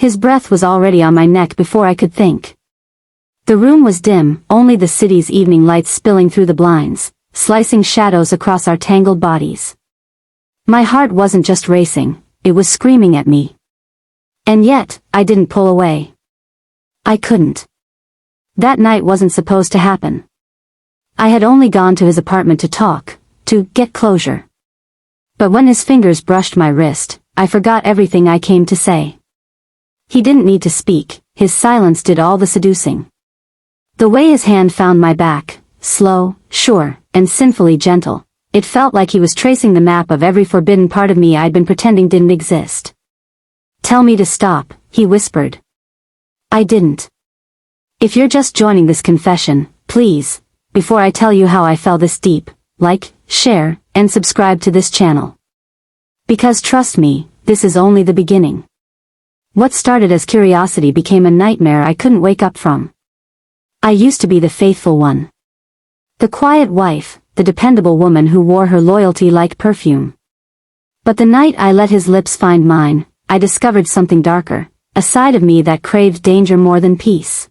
His breath was already on my neck before I could think. The room was dim, only the city's evening lights spilling through the blinds, slicing shadows across our tangled bodies. My heart wasn't just racing, it was screaming at me. And yet, I didn't pull away. I couldn't. That night wasn't supposed to happen. I had only gone to his apartment to talk, to get closure. But when his fingers brushed my wrist, I forgot everything I came to say. He didn't need to speak, his silence did all the seducing. The way his hand found my back, slow, sure, and sinfully gentle, it felt like he was tracing the map of every forbidden part of me I'd been pretending didn't exist. "Tell me to stop," he whispered. I didn't. "If you're just joining this confession, please, before I tell you how I fell this deep, like, share, and subscribe to this channel. Because trust me, this is only the beginning." What started as curiosity became a nightmare I couldn't wake up from. I used to be the faithful one. The quiet wife, the dependable woman who wore her loyalty like perfume. But the night I let his lips find mine, I discovered something darker, a side of me that craved danger more than peace.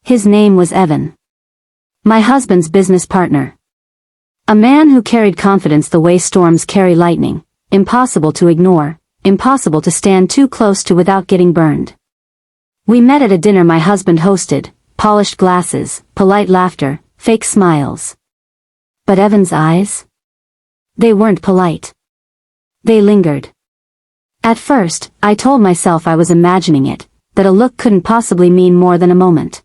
His name was Evan. My husband's business partner. A man who carried confidence the way storms carry lightning, impossible to ignore, impossible to stand too close to without getting burned. We met at a dinner my husband hosted, polished glasses, polite laughter, fake smiles. But Evan's eyes? They weren't polite. They lingered. At first, I told myself I was imagining it, that a look couldn't possibly mean more than a moment.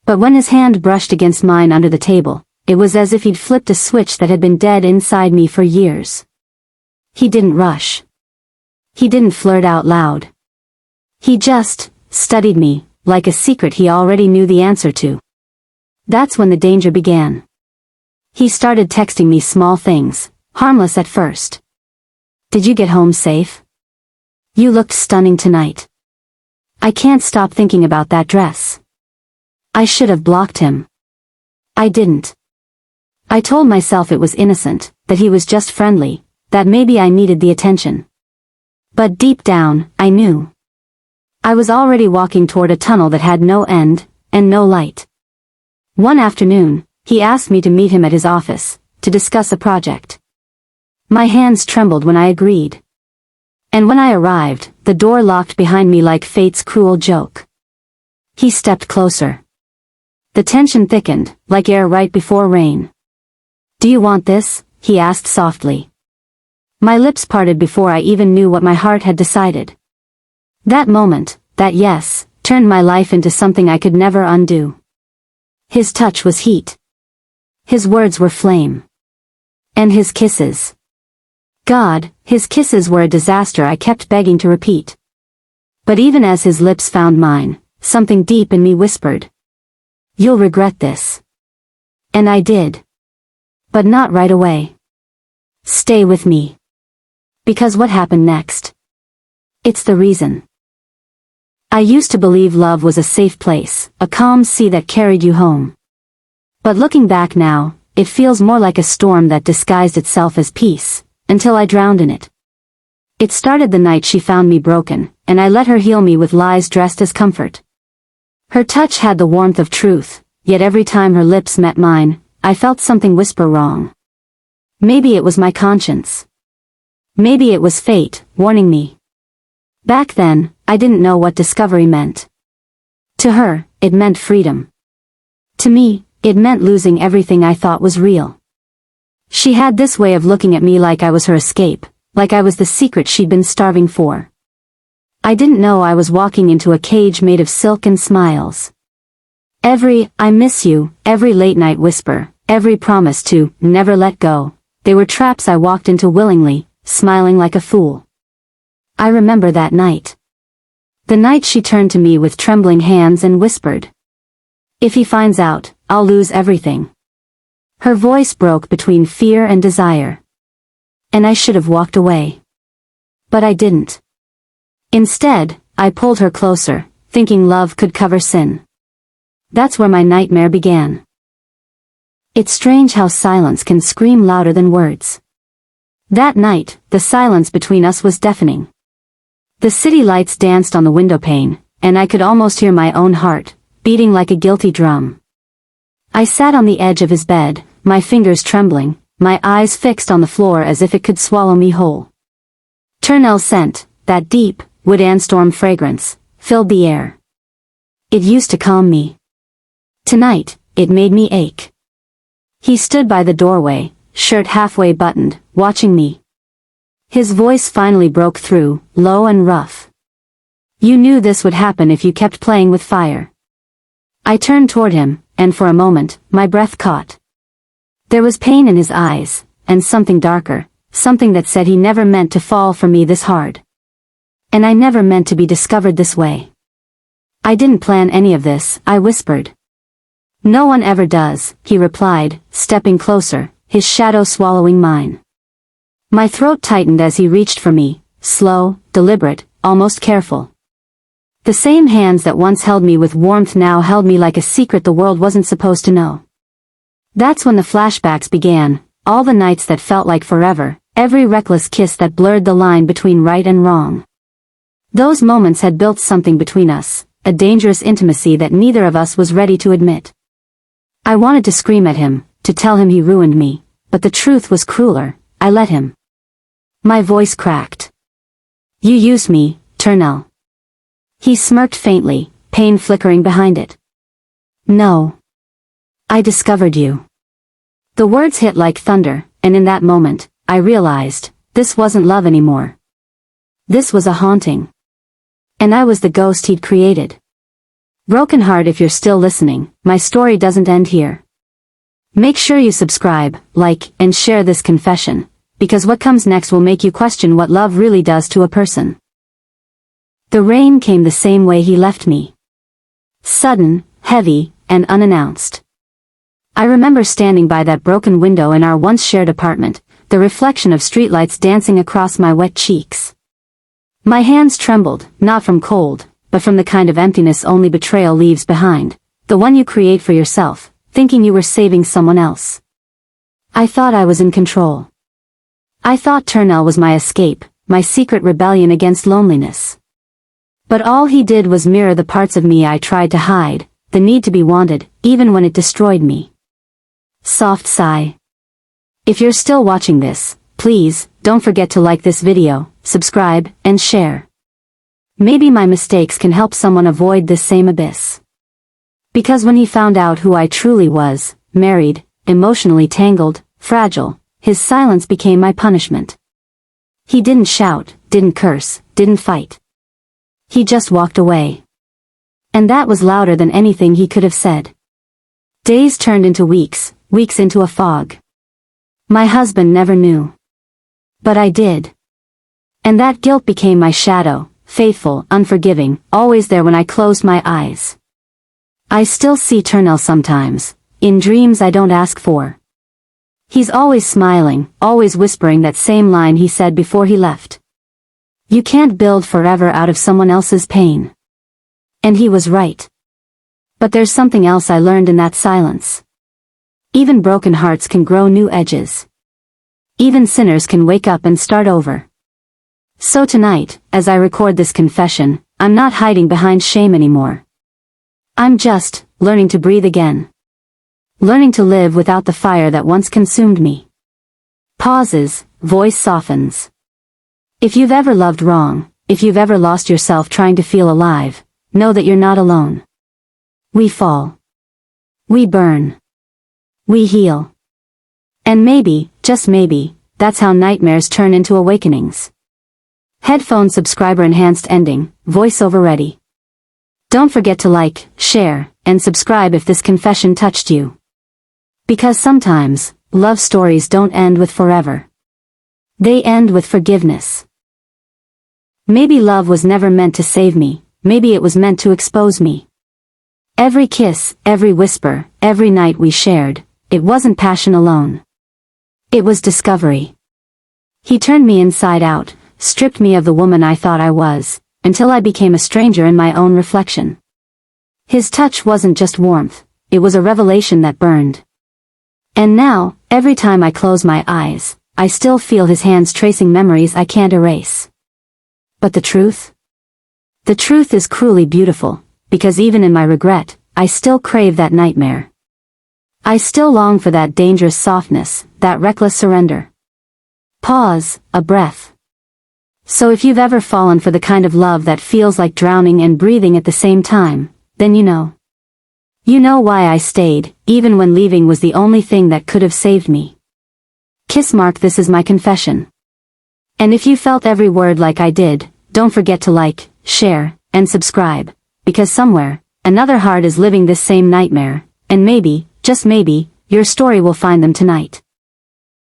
But when his hand brushed against mine under the table, it was as if he'd flipped a switch that had been dead inside me for years. He didn't rush. He didn't flirt out loud. He just studied me, like a secret he already knew the answer to. That's when the danger began. He started texting me small things, harmless at first. "Did you get home safe? You looked stunning tonight. I can't stop thinking about that dress." I should have blocked him. I didn't. I told myself it was innocent, that he was just friendly, that maybe I needed the attention. But deep down, I knew. I was already walking toward a tunnel that had no end, and no light. One afternoon, he asked me to meet him at his office, to discuss a project. My hands trembled when I agreed. And when I arrived, the door locked behind me like fate's cruel joke. He stepped closer. The tension thickened, like air right before rain. "Do you want this?" he asked softly. My lips parted before I even knew what my heart had decided. That moment, that yes, turned my life into something I could never undo. His touch was heat. His words were flame. And his kisses. God, his kisses were a disaster I kept begging to repeat. But even as his lips found mine, something deep in me whispered, "You'll regret this." And I did. But not right away. Stay with me. Because what happened next? It's the reason. I used to believe love was a safe place, a calm sea that carried you home. But looking back now, it feels more like a storm that disguised itself as peace, until I drowned in it. It started the night she found me broken, and I let her heal me with lies dressed as comfort. Her touch had the warmth of truth, yet every time her lips met mine, I felt something whisper wrong. Maybe it was my conscience. Maybe it was fate, warning me. Back then, I didn't know what discovery meant. To her, it meant freedom. To me, it meant losing everything I thought was real. She had this way of looking at me like I was her escape, like I was the secret she'd been starving for. I didn't know I was walking into a cage made of silk and smiles. Every "I miss you," every late-night whisper, every promise to never let go, they were traps I walked into willingly, smiling like a fool. I remember that night. The night she turned to me with trembling hands and whispered, "If he finds out, I'll lose everything." Her voice broke between fear and desire. And I should have walked away. But I didn't. Instead, I pulled her closer, thinking love could cover sin. That's where my nightmare began. It's strange how silence can scream louder than words. That night, the silence between us was deafening. The city lights danced on the windowpane, and I could almost hear my own heart, beating like a guilty drum. I sat on the edge of his bed, my fingers trembling, my eyes fixed on the floor as if it could swallow me whole. Turnell's scent, that deep, wood and storm fragrance, filled the air. It used to calm me. Tonight, it made me ache. He stood by the doorway, shirt halfway buttoned, watching me. His voice finally broke through, low and rough. You knew this would happen if you kept playing with fire. I turned toward him, and for a moment, my breath caught. There was pain in his eyes, and something darker, something that said he never meant to fall for me this hard. And I never meant to be discovered this way. I didn't plan any of this, I whispered. No one ever does, he replied, stepping closer, his shadow swallowing mine. My throat tightened as he reached for me, slow, deliberate, almost careful. The same hands that once held me with warmth now held me like a secret the world wasn't supposed to know. That's when the flashbacks began, all the nights that felt like forever, every reckless kiss that blurred the line between right and wrong. Those moments had built something between us, a dangerous intimacy that neither of us was ready to admit. I wanted to scream at him, to tell him he ruined me, but the truth was crueler. I let him. My voice cracked. You used me, Turnell. He smirked faintly, pain flickering behind it. No. I discovered you. The words hit like thunder, and in that moment, I realized, this wasn't love anymore. This was a haunting. And I was the ghost he'd created. Broken heart, if you're still listening, my story doesn't end here. Make sure you subscribe, like, and share this confession, because what comes next will make you question what love really does to a person. The rain came the same way he left me. Sudden, heavy, and unannounced. I remember standing by that broken window in our once shared apartment, the reflection of streetlights dancing across my wet cheeks. My hands trembled, not from cold, but from the kind of emptiness only betrayal leaves behind, the one you create for yourself, thinking you were saving someone else. I thought I was in control. I thought Turnell was my escape, my secret rebellion against loneliness. But all he did was mirror the parts of me I tried to hide, the need to be wanted, even when it destroyed me. Soft sigh. If you're still watching this, please, don't forget to like this video, subscribe, and share. Maybe my mistakes can help someone avoid this same abyss. Because when he found out who I truly was, married, emotionally tangled, fragile, his silence became my punishment. He didn't shout, didn't curse, didn't fight. He just walked away. And that was louder than anything he could have said. Days turned into weeks, weeks into a fog. My husband never knew. But I did. And that guilt became my shadow, faithful, unforgiving, always there when I closed my eyes. I still see Turnell sometimes, in dreams I don't ask for. He's always smiling, always whispering that same line he said before he left. You can't build forever out of someone else's pain. And he was right. But there's something else I learned in that silence. Even broken hearts can grow new edges. Even sinners can wake up and start over. So tonight, as I record this confession, I'm not hiding behind shame anymore. I'm just learning to breathe again. Learning to live without the fire that once consumed me. Pauses, voice softens. If you've ever loved wrong, if you've ever lost yourself trying to feel alive, know that you're not alone. We fall. We burn. We heal. And maybe, just maybe, that's how nightmares turn into awakenings. Headphone subscriber enhanced ending, voiceover ready. Don't forget to like, share, and subscribe if this confession touched you. Because sometimes, love stories don't end with forever. They end with forgiveness. Maybe love was never meant to save me, maybe it was meant to expose me. Every kiss, every whisper, every night we shared, it wasn't passion alone. It was discovery. He turned me inside out, stripped me of the woman I thought I was, until I became a stranger in my own reflection. His touch wasn't just warmth, it was a revelation that burned. And now, every time I close my eyes, I still feel his hands tracing memories I can't erase. But the truth? The truth is cruelly beautiful, because even in my regret, I still crave that nightmare. I still long for that dangerous softness, that reckless surrender. Pause, a breath. So if you've ever fallen for the kind of love that feels like drowning and breathing at the same time, then you know. You know why I stayed, even when leaving was the only thing that could have saved me. Kiss mark, this is my confession. And if you felt every word like I did, don't forget to like, share, and subscribe, because somewhere, another heart is living this same nightmare, and maybe, just maybe, your story will find them tonight.